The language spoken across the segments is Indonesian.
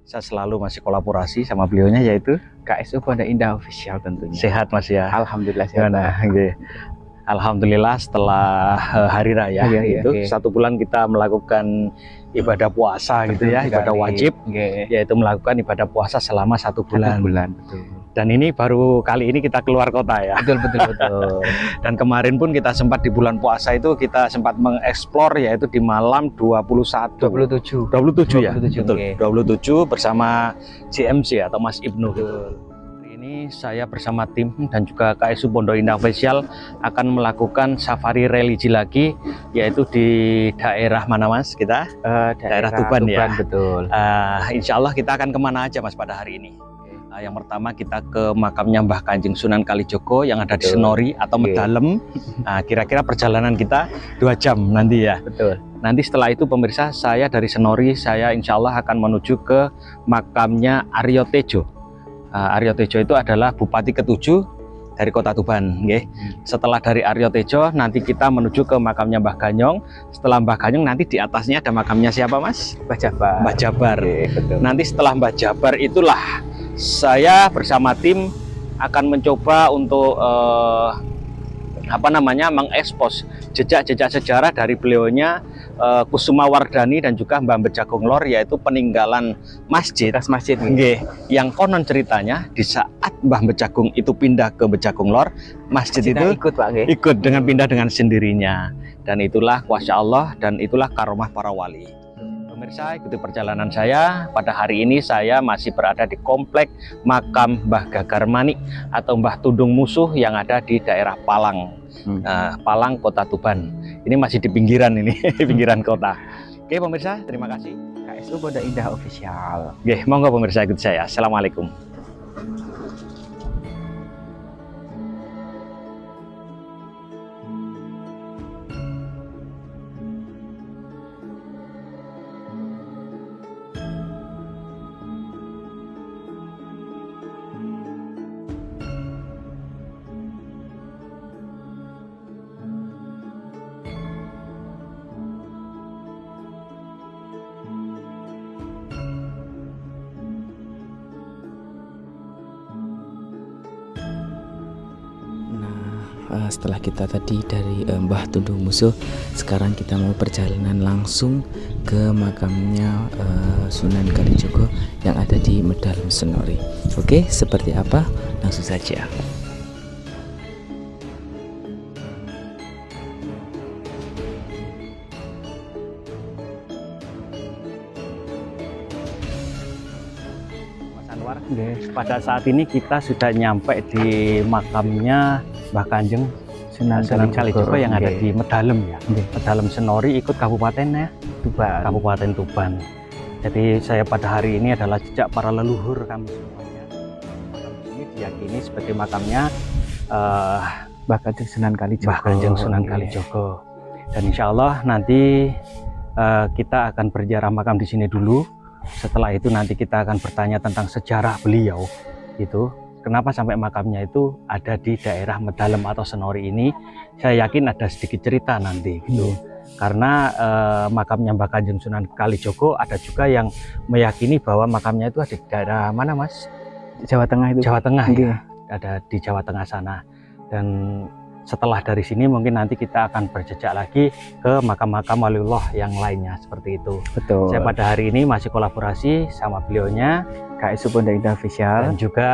Saya selalu masih kolaborasi sama beliaunya, yaitu KSU Pondok Indah Official tentunya. Sehat Mas ya? Alhamdulillah sehat. Alhamdulillah setelah hari raya itu 1 bulan kita melakukan ibadah puasa gitu ya, ibadah wajib, yaitu melakukan ibadah puasa selama 1 bulan. Betul. Dan ini baru kali ini kita keluar kota ya. Betul. Dan kemarin pun kita sempat di bulan puasa itu kita sempat mengeksplor, yaitu di malam 27 ya. Betul. 27 bersama CMC atau Mas Ibnu. Ini saya bersama tim dan juga KSU Pondok Indah Official akan melakukan safari religi lagi, yaitu di daerah mana Mas kita? Daerah Tuban ya. Betul. Insya Allah kita akan kemana aja Mas pada hari ini? Yang pertama kita ke makamnya Mbah Kanjeng Sunan Kalijogo yang ada di Senori atau Medalem. Kira-kira perjalanan kita 2 jam nanti ya. Betul. Nanti setelah itu pemirsa, saya dari Senori saya insya Allah akan menuju ke makamnya Aryo Tejo. Aryo Tejo itu adalah Bupati ke-7 dari Kota Tuban. Setelah dari Aryo Tejo nanti kita menuju ke makamnya Mbah Ganyong. Setelah Mbah Ganyong nanti di atasnya ada makamnya siapa Mas? Mbah Jabar. Mbah Jabar. Betul. Nanti setelah Mbah Jabar itulah saya bersama tim akan mencoba untuk mengekspos jejak-jejak sejarah dari beliaunya Kusuma Wardani dan juga Mbah Bejagung Lor, yaitu peninggalan masjid yang konon ceritanya di saat Mbah Bejagung itu pindah ke Bejagung Lor, masjid itu ikut dengan pindah dengan sendirinya. Dan itulah kuasa Allah dan itulah karomah para wali. Pemirsa, ikuti perjalanan saya. Pada hari ini saya masih berada di komplek makam Mbah Gagar Manik atau Mbah Tundung Musuh yang ada di daerah Palang, Palang Kota Tuban. Ini masih di pinggiran ini, pinggiran kota. Oke pemirsa, terima kasih. KSU Pondok Indah Official. Oke, monggo pemirsa ikut saya. Assalamualaikum. Setelah kita tadi dari Mbah Tundung Musuh, sekarang kita mau perjalanan langsung ke makamnya Sunan Kalijogo yang ada di Medalem Senori. Oke, seperti apa? Langsung saja. Pada saat ini kita sudah nyampe di makamnya Mbah Kanjeng Sunan Kalijogo yang ada di Medalem ya. Medalem Senori ikut kabupatennya Kabupaten Tuban. Jadi saya pada hari ini adalah jejak para leluhur kami semuanya. Makam ini diyakini sebagai makamnya Mbah Kanjeng Sunan Kalijogo. Dan insya Allah nanti kita akan berziarah makam di sini dulu. Setelah itu nanti kita akan bertanya tentang sejarah beliau itu, kenapa sampai makamnya itu ada di daerah Medalem atau Senori ini. Saya yakin ada sedikit cerita nanti gitu. Karena makamnya Mbah Kanjeng Sunan Kalijogo ada juga yang meyakini bahwa makamnya itu ada di daerah mana Mas? Jawa Tengah itu. Jawa Tengah ya. Ada di Jawa Tengah sana. Dan setelah dari sini mungkin nanti kita akan berjejak lagi ke makam-makam waliullah yang lainnya seperti itu. Betul. Saya pada hari ini masih kolaborasi sama beliaunya KSU Pondok Indah Official dan juga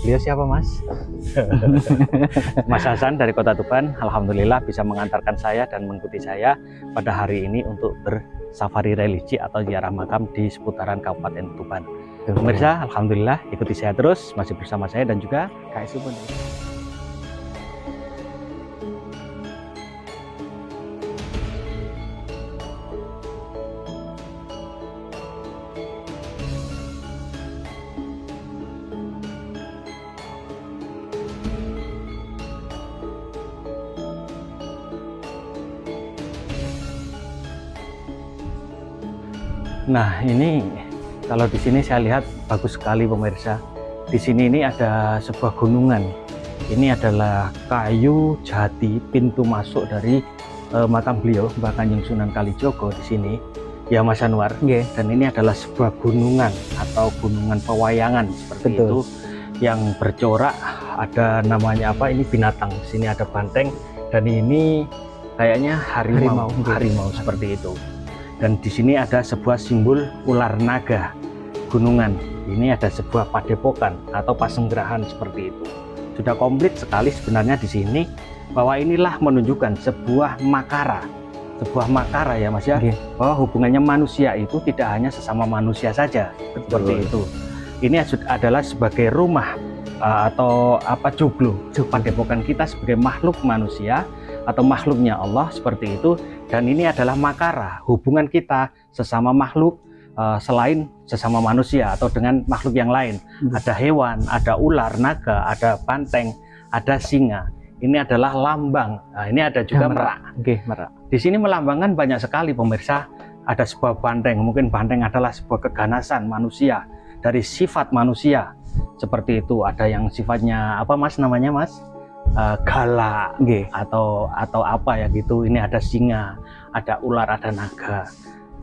beliau siapa Mas? Mas Hasan dari Kota Tuban. Alhamdulillah bisa mengantarkan saya dan mengikuti saya pada hari ini untuk bersafari religi atau ziarah makam di seputaran Kabupaten Tuban. Pemirsa, alhamdulillah ikuti saya terus, masih bersama saya dan juga KSU Pondok Indah. Nah, ini kalau di sini saya lihat bagus sekali pemirsa. Di sini ini ada sebuah gunungan. Ini adalah kayu jati pintu masuk dari makam beliau Mbah Kanjeng Sunan Kalijogo di sini. ya Mas Anwar. Nggih. Dan ini adalah sebuah gunungan atau gunungan pewayangan seperti Betul. itu yang bercorak. Ada namanya apa? Ini binatang. Di sini ada banteng dan ini kayaknya harimau seperti itu. Dan di sini ada sebuah simbol ular naga gunungan. Ini ada sebuah padepokan atau pasenggerahan seperti itu. Sudah komplit sekali sebenarnya di sini, bahwa inilah menunjukkan sebuah makara ya Mas ya. Okay. Bahwa hubungannya manusia itu tidak hanya sesama manusia saja. Seperti itu. Ini adalah sebagai rumah atau apa, joglo padepokan kita sebagai makhluk manusia atau makhluknya Allah seperti itu. Dan ini adalah makara hubungan kita sesama makhluk, selain sesama manusia atau dengan makhluk yang lain. Ada hewan, ada ular, naga, ada banteng, ada singa. Ini adalah lambang. Nah, ini ada juga merak. Merak. Di sini melambangkan banyak sekali pemirsa. Ada sebuah banteng, mungkin banteng adalah sebuah keganasan manusia, dari sifat manusia seperti itu. Ada yang sifatnya apa Mas namanya Mas? Galak atau apa ya gitu. Ini ada singa, ada ular, ada naga.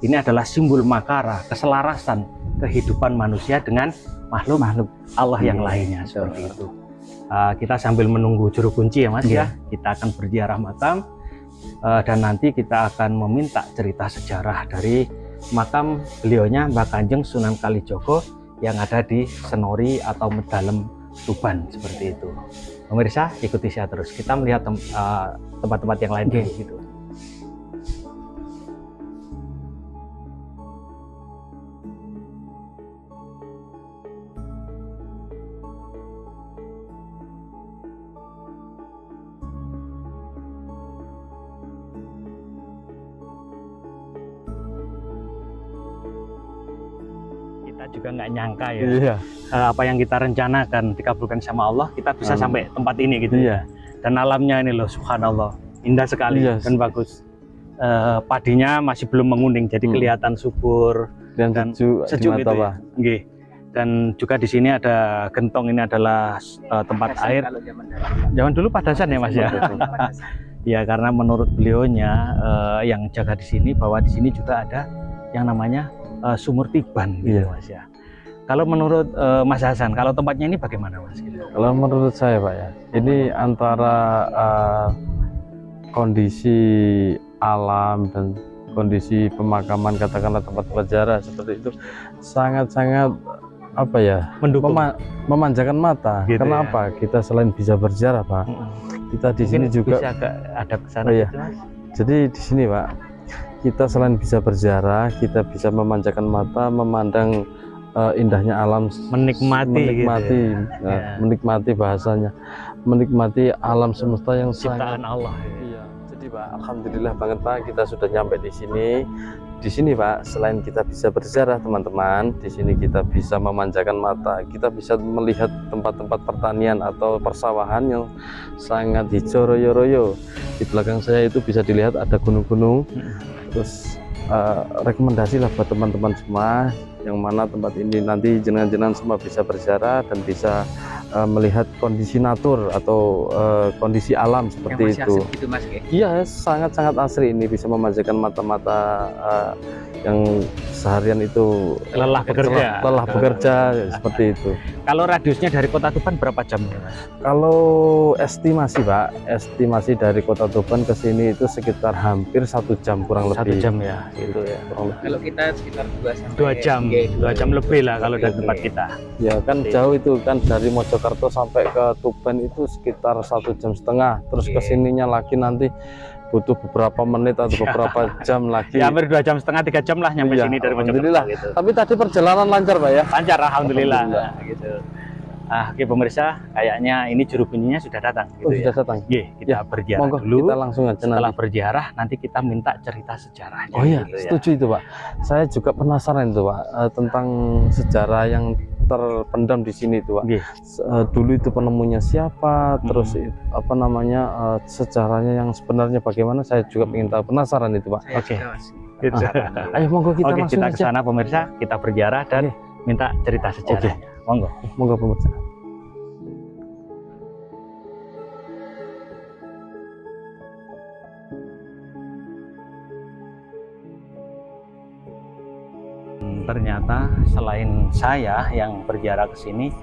Ini adalah simbol makara, keselarasan kehidupan manusia dengan makhluk Allah yang lainnya seperti itu. Kita sambil menunggu juru kunci ya Mas ya, kita akan berziarah makam dan nanti kita akan meminta cerita sejarah dari makam beliaunya Mbah Kanjeng Sunan Kalijogo yang ada di Senori atau Medalem Tuban seperti itu. Pemirsa, ikuti saya terus, kita melihat tempat-tempat yang lain gitu. Kita juga nggak nyangka ya, apa yang kita rencanakan dikabulkan sama Allah, kita bisa sampai tempat ini gitu ya. Dan alamnya ini loh, subhanallah, indah sekali dan bagus. Padinya masih belum menguning, jadi kelihatan subur dan sejuk gitu ya. Dan juga di sini ada gentong, ini adalah tempat air. Zaman dulu padasan ya Mas ya. Ya, karena menurut beliaunya yang jaga di sini, bahwa di sini juga ada yang namanya sumur tiban gitu Mas ya. Kalau menurut Mas Hasan, kalau tempatnya ini bagaimana Mas? Kalau menurut saya Pak ya, ini antara kondisi alam dan kondisi pemakaman, katakanlah tempat berziarah seperti itu, sangat-sangat apa ya, memanjakan mata. Gitu Kenapa? Ya? Kita selain bisa berziarah Pak, kita di sini juga ada kesana gitu, Mas? Jadi di sini Pak, kita selain bisa berziarah, kita bisa memanjakan mata, memandang indahnya alam, menikmati menikmati bahasanya, menikmati alam semesta yang ciptaan Allah. Jadi Pak, alhamdulillah banget Pak, kita sudah nyampe di sini. Di sini Pak, selain kita bisa berziarah teman-teman, di sini kita bisa memanjakan mata, kita bisa melihat tempat-tempat pertanian atau persawahan yang sangat hijau royo-royo. Di belakang saya itu bisa dilihat ada gunung-gunung. Terus rekomendasi lah buat teman-teman semua yang mana tempat ini nanti jenengan-jenengan semua bisa berziarah dan bisa melihat kondisi natur atau kondisi alam seperti itu. Gitu, Mas, iya, sangat-sangat asri, ini bisa memanjakan mata-mata yang seharian itu lelah bekerja seperti itu. Kalau radiusnya dari Kota Tuban berapa jam ya Mas? Kalau estimasi Pak, estimasi dari Kota Tuban ke sini itu sekitar hampir 1 jam kurang lebih. 1 jam ya, gitu ya. Kalau kita sekitar 2 jam, 2 jam lebih lah kalau dari tempat kita. Ya kan jauh itu kan, dari Mojokerto sampai ke Tuban itu sekitar 1,5 jam. Terus kesininya lagi nanti butuh beberapa menit atau beberapa jam lagi. Ya hampir 2,5 jam, 3 jam lah nyampe sini dari Mojokerto gitu. Tapi tadi perjalanan lancar Pak ya? Lancar, alhamdulillah. Gitu. Oke pemirsa, kayaknya ini juru kunjinya sudah datang gitu. Sudah datang. Kita berziarah dulu. Kita langsung aja. Setelah berziarah nanti kita minta cerita sejarahnya. Oh iya, gitu setuju itu Pak. Saya juga penasaran itu Pak, tentang sejarah yang terpendam di sini itu Pak. Dulu itu penemunya siapa, terus apa namanya, sejarahnya yang sebenarnya bagaimana, saya juga ingin tahu, penasaran itu Pak. Oke. Gitu. Ayo monggo kita langsung kita ke sana pemirsa, kita berziarah dan minta cerita sejarahnya. Monggo pemirsa. ternyata selain saya yang berziarah ke sini,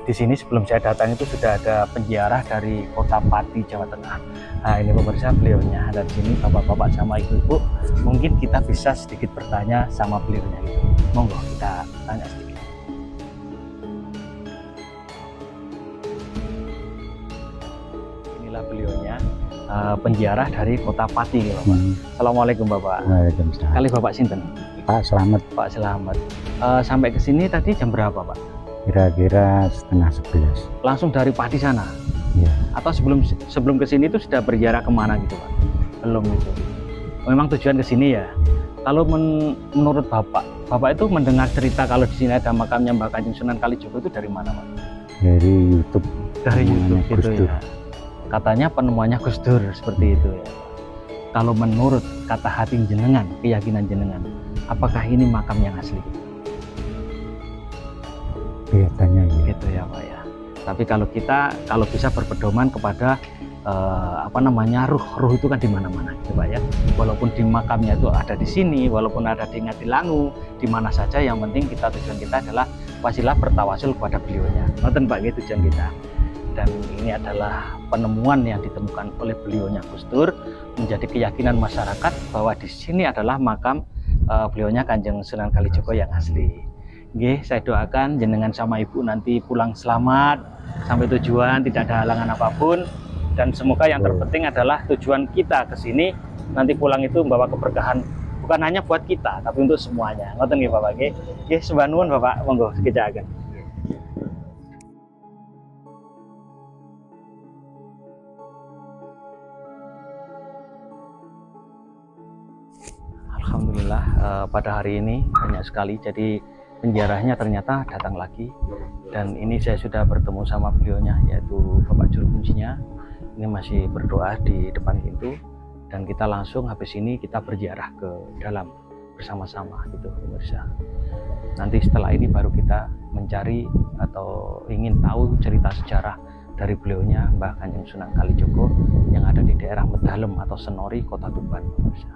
di sini sebelum saya datang itu sudah ada penziarah dari Kota Pati, Jawa Tengah. Nah, ini pemirsa beliaunya ada di sini, bapak-bapak sama ibu-ibu. Mungkin kita bisa sedikit bertanya sama beliaunya gitu. Monggo kita tanya sedikit. Inilah beliaunya, penziarah dari Kota Pati, gitu, Bapak. Assalamualaikum Bapak. Waalaikumsalam. Kali Bapak sinten? Pak Slamet, Pak Selamat. Sampai ke sini tadi jam berapa Pak? kira-kira setengah 11. Langsung dari Pati sana? Ya, Atau sebelum ke sini itu sudah berziarah kemana gitu Pak? Belum itu. Memang tujuan ke sini ya. Kalau menurut Bapak itu mendengar cerita kalau di sini ada makamnya Mbah Kanjeng Sunan Kalijogo itu dari mana Pak? dari YouTube. Dari YouTube Gus gitu Dur. ya. Katanya penemuannya Gus Dur seperti itu ya. Kalau menurut kata hati jenengan, keyakinan jenengan, apakah ini makam yang asli? Kelihatannya ya. Gitu ya Pak ya. Tapi kalau kita bisa berpedoman kepada ruh itu kan di mana-mana gitu Pak ya. Walaupun di makamnya itu ada di sini, walaupun ada di Ngatilangu, di mana saja, yang penting tujuan kita adalah wasilah bertawasul kepada beliaunya. Ngoten Pak, gitu tujuan kita. Dan ini adalah penemuan yang ditemukan oleh beliaunya Gus Dur, menjadi keyakinan masyarakat bahwa di sini adalah makam beliaunya Kanjeng Sunan Kalijogo yang asli. Nggih, saya doakan jenengan sama ibu nanti pulang selamat sampai tujuan, tidak ada halangan apapun, dan semoga yang terpenting adalah tujuan kita ke sini nanti pulang itu membawa keberkahan bukan hanya buat kita tapi untuk semuanya. Ngoten nggih Bapak nggih. Nggih, sembah nuwun Bapak, monggo sekejaken. Alhamdulillah pada hari ini banyak sekali, jadi penziarahnya ternyata datang lagi, dan ini saya sudah bertemu sama beliaunya yaitu Bapak Juru Kuncinya. Ini masih berdoa di depan pintu, dan kita langsung habis ini kita berziarah ke dalam bersama-sama gitu pemirsa. Nanti setelah ini baru kita mencari atau ingin tahu cerita sejarah dari beliaunya Mbah Kanjeng Sunan Kalijogo yang ada di daerah Medalem atau Senori, Kota Tuban pemirsa.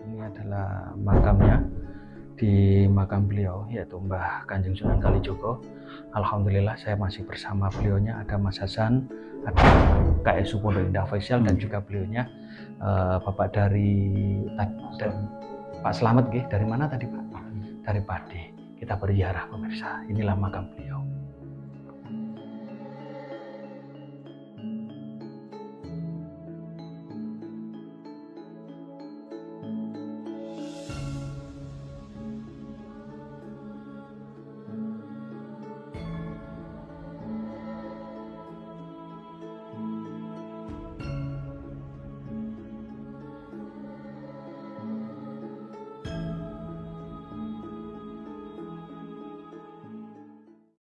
Ini adalah makamnya, di makam beliau yaitu Mbah Kanjeng Sunan Kalijogo. Alhamdulillah saya masih bersama beliaunya, ada Mas Hasan, ada KSU Pondok Indah Faisal, dan juga beliaunya Bapak dari Pak Slamet. Dari mana tadi Pak? Dari Pati. Kita berziarah pemirsa, inilah makam beliau.